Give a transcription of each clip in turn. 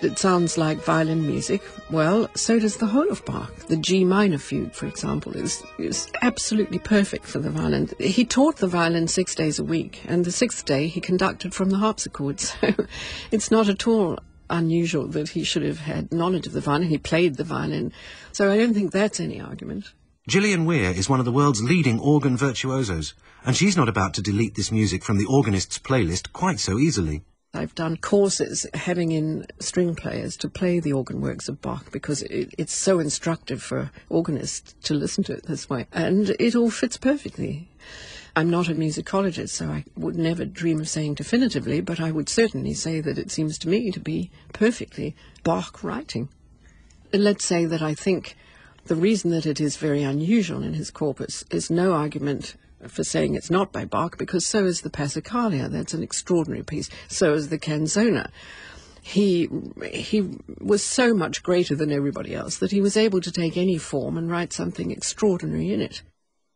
It sounds like violin music. Well, so does the whole of Bach. The G minor fugue, for example, is absolutely perfect for the violin. He taught the violin 6 days a week, and the sixth day he conducted from the harpsichord. So it's not at all unusual that he should have had knowledge of the violin. He played the violin. So I don't think that's any argument. Gillian Weir is one of the world's leading organ virtuosos, and she's not about to delete this music from the organist's playlist quite so easily. I've done courses having in string players to play the organ works of Bach because it's so instructive for organists to listen to it this way. And it all fits perfectly. I'm not a musicologist, so I would never dream of saying definitively, but I would certainly say that it seems to me to be perfectly Bach writing. Let's say that I think the reason that it is very unusual in his corpus is no argument for saying it's not by Bach, because so is the Passacaglia. That's an extraordinary piece. So is the Canzona. He was so much greater than everybody else that he was able to take any form and write something extraordinary in it.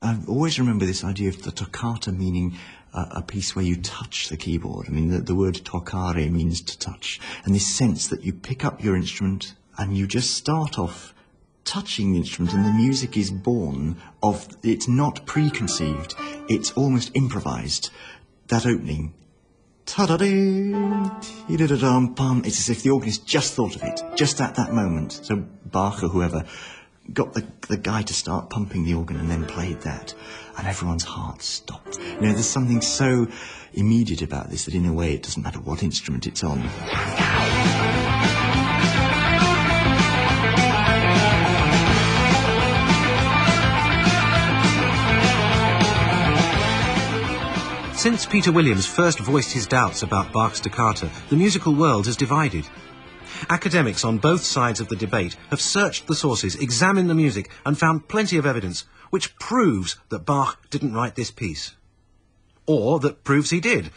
I always remember this idea of the toccata meaning a piece where you touch the keyboard. I mean, the word toccare means to touch. And this sense that you pick up your instrument and you just start off touching the instrument, and the music is born of, it's not preconceived, it's almost improvised. That opening, ta-da-dee-dee-da-dum-pum, it's as if the organist just thought of it, just at that moment. So Bach or whoever got the guy to start pumping the organ and then played that, and everyone's heart stopped. You know, there's something so immediate about this that in a way it doesn't matter what instrument it's on. Since Peter Williams first voiced his doubts about Bach's toccata, the musical world has divided. Academics on both sides of the debate have searched the sources, examined the music, and found plenty of evidence which proves that Bach didn't write this piece. Or that proves he did.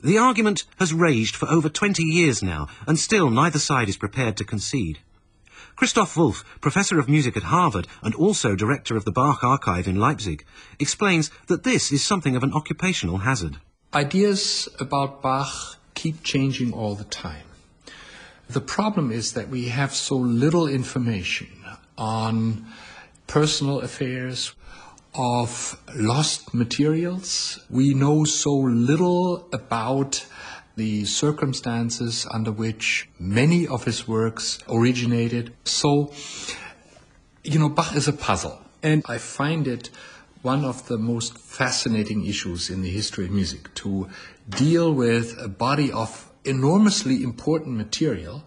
The argument has raged for over 20 years now, and still neither side is prepared to concede. Christoph Wolff, professor of music at Harvard and also director of the Bach Archive in Leipzig, explains that this is something of an occupational hazard. Ideas about Bach keep changing all the time. The problem is that we have so little information on personal affairs, of lost materials. We know so little about the circumstances under which many of his works originated. So, Bach is a puzzle. And I find it one of the most fascinating issues in the history of music, to deal with a body of enormously important material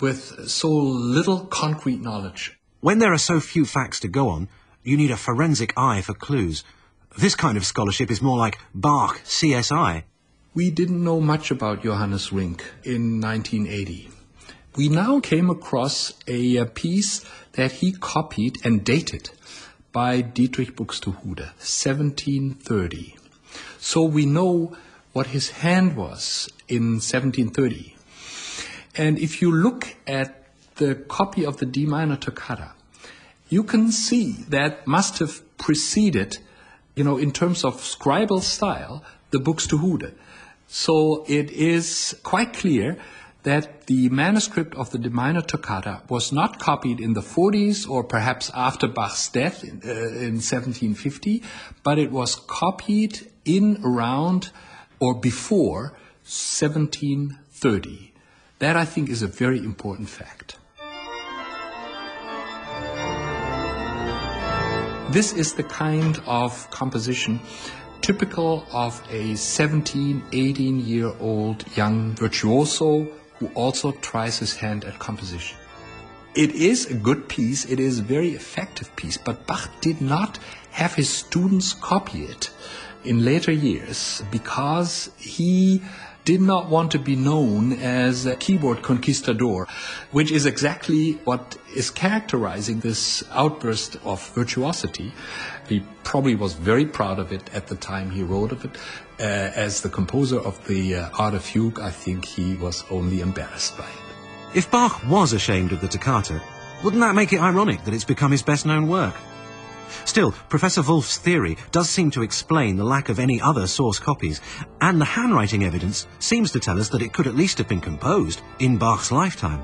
with so little concrete knowledge. When there are so few facts to go on, you need a forensic eye for clues. This kind of scholarship is more like Bach CSI. We didn't know much about Johannes Rinck in 1980. We now came across a piece that he copied and dated by Dietrich Buxtehude, 1730. So we know what his hand was in 1730. And if you look at the copy of the D minor toccata, you can see that must have preceded, in terms of scribal style, the Buxtehude. So it is quite clear that the manuscript of the D minor toccata was not copied in the 40s or perhaps after Bach's death in 1750, but it was copied in around or before 1730. That, I think, is a very important fact. This is the kind of composition typical of a 17, 18-year-old young virtuoso who also tries his hand at composition. It is a good piece, it is a very effective piece, but Bach did not have his students copy it in later years because he did not want to be known as a keyboard conquistador, which is exactly what is characterizing this outburst of virtuosity. He probably was very proud of it at the time he wrote of it. As the composer of the Art of Fugue, I think he was only embarrassed by it. If Bach was ashamed of the toccata, wouldn't that make it ironic that it's become his best-known work? Still, Professor Wolf's theory does seem to explain the lack of any other source copies, and the handwriting evidence seems to tell us that it could at least have been composed in Bach's lifetime.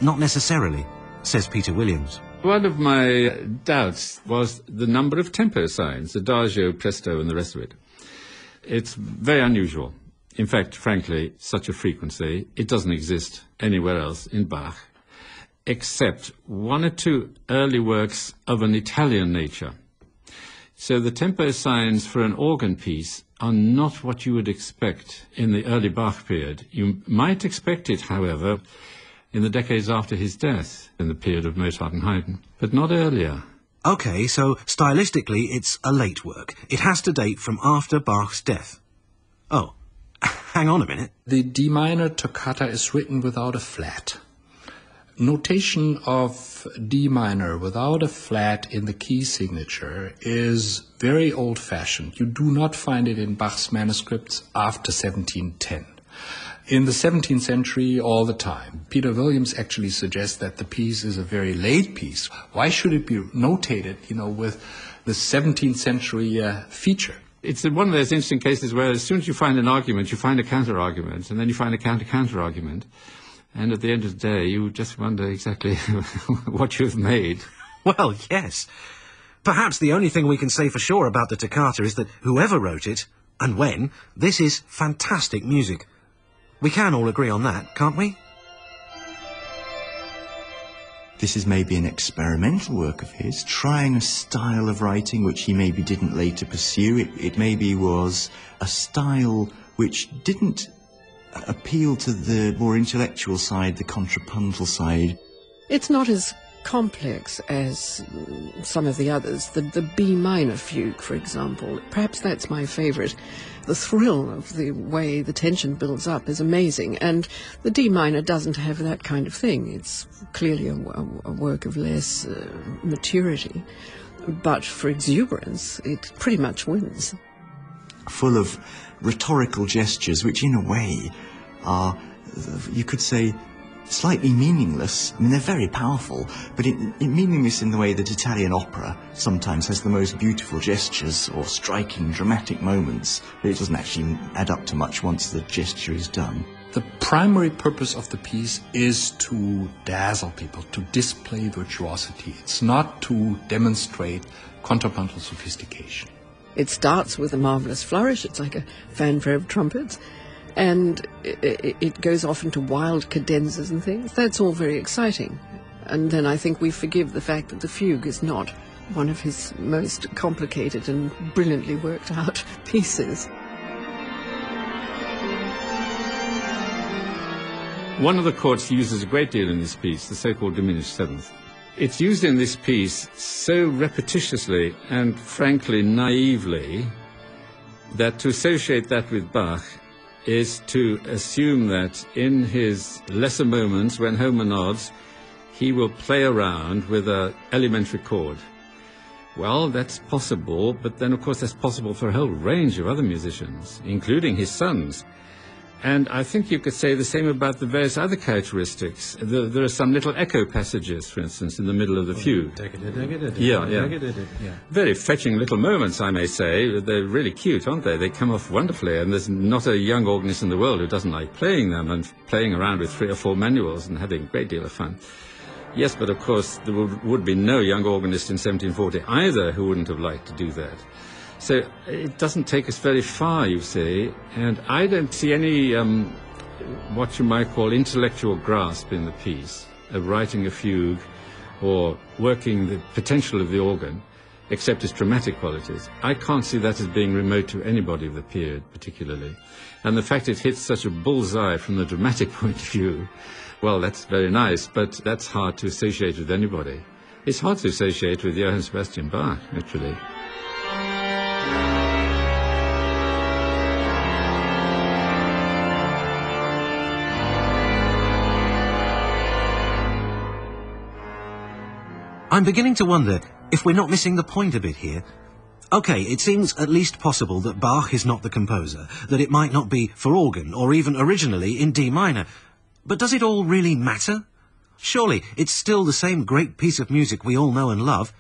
Not necessarily, says Peter Williams. One of my doubts was the number of tempo signs, adagio, presto, and the rest of it. It's very unusual. In fact, frankly, such a frequency, it doesn't exist anywhere else in Bach, except one or two early works of an Italian nature. So the tempo signs for an organ piece are not what you would expect in the early Bach period. You might expect it, however, in the decades after his death, in the period of Mozart and Haydn, but not earlier. OK, so stylistically it's a late work. It has to date from after Bach's death. Oh, hang on a minute. The D minor toccata is written without a flat. Notation of D minor without a flat in the key signature is very old-fashioned. You do not find it in Bach's manuscripts after 1710. In the 17th century, all the time. Peter Williams actually suggests that the piece is a very late piece. Why should it be notated, with the 17th century feature? It's one of those interesting cases where as soon as you find an argument, you find a counter-argument, and then you find a counter-counter-argument. And at the end of the day, you just wonder exactly what you've made. Well, yes. Perhaps the only thing we can say for sure about the toccata is that whoever wrote it, and when, this is fantastic music. We can all agree on that, can't we? This is maybe an experimental work of his, trying a style of writing which he maybe didn't later pursue. It maybe was a style which didn't appeal to the more intellectual side, the contrapuntal side. It's not as complex as some of the others. The B minor fugue, for example, perhaps that's my favourite. The thrill of the way the tension builds up is amazing, and the D minor doesn't have that kind of thing. It's clearly a work of less maturity, but for exuberance, it pretty much wins. Full of rhetorical gestures, which in a way are, you could say, slightly meaningless. I mean, they're very powerful, but meaningless in the way that Italian opera sometimes has the most beautiful gestures or striking, dramatic moments, but it doesn't actually add up to much once the gesture is done. The primary purpose of the piece is to dazzle people, to display virtuosity. It's not to demonstrate contrapuntal sophistication. It starts with a marvellous flourish. It's like a fanfare of trumpets. And it goes off into wild cadenzas and things. That's all very exciting. And then I think we forgive the fact that the fugue is not one of his most complicated and brilliantly worked out pieces. One of the chords he uses a great deal in this piece, the so-called diminished seventh. It's used in this piece so repetitiously and frankly naively that to associate that with Bach is to assume that in his lesser moments, when Homer nods, he will play around with an elementary chord. Well, that's possible, but then of course that's possible for a whole range of other musicians, including his sons. And I think you could say the same about the various other characteristics. There are some little echo passages, for instance, in the middle of the fugue. Yeah. Very fetching little moments, I may say. They're really cute, aren't they? They come off wonderfully, and there's not a young organist in the world who doesn't like playing them and playing around with 3 or 4 manuals and having a great deal of fun. Yes, but of course there would be no young organist in 1740 either who wouldn't have liked to do that. So it doesn't take us very far, you see, and I don't see any, what you might call intellectual grasp in the piece of writing a fugue or working the potential of the organ, except its dramatic qualities. I can't see that as being remote to anybody of the period, particularly. And the fact it hits such a bullseye from the dramatic point of view, well, that's very nice, but that's hard to associate with anybody. It's hard to associate with Johann Sebastian Bach, actually. I'm beginning to wonder if we're not missing the point a bit here. OK, it seems at least possible that Bach is not the composer, that it might not be for organ or even originally in D minor. But does it all really matter? Surely it's still the same great piece of music we all know and love.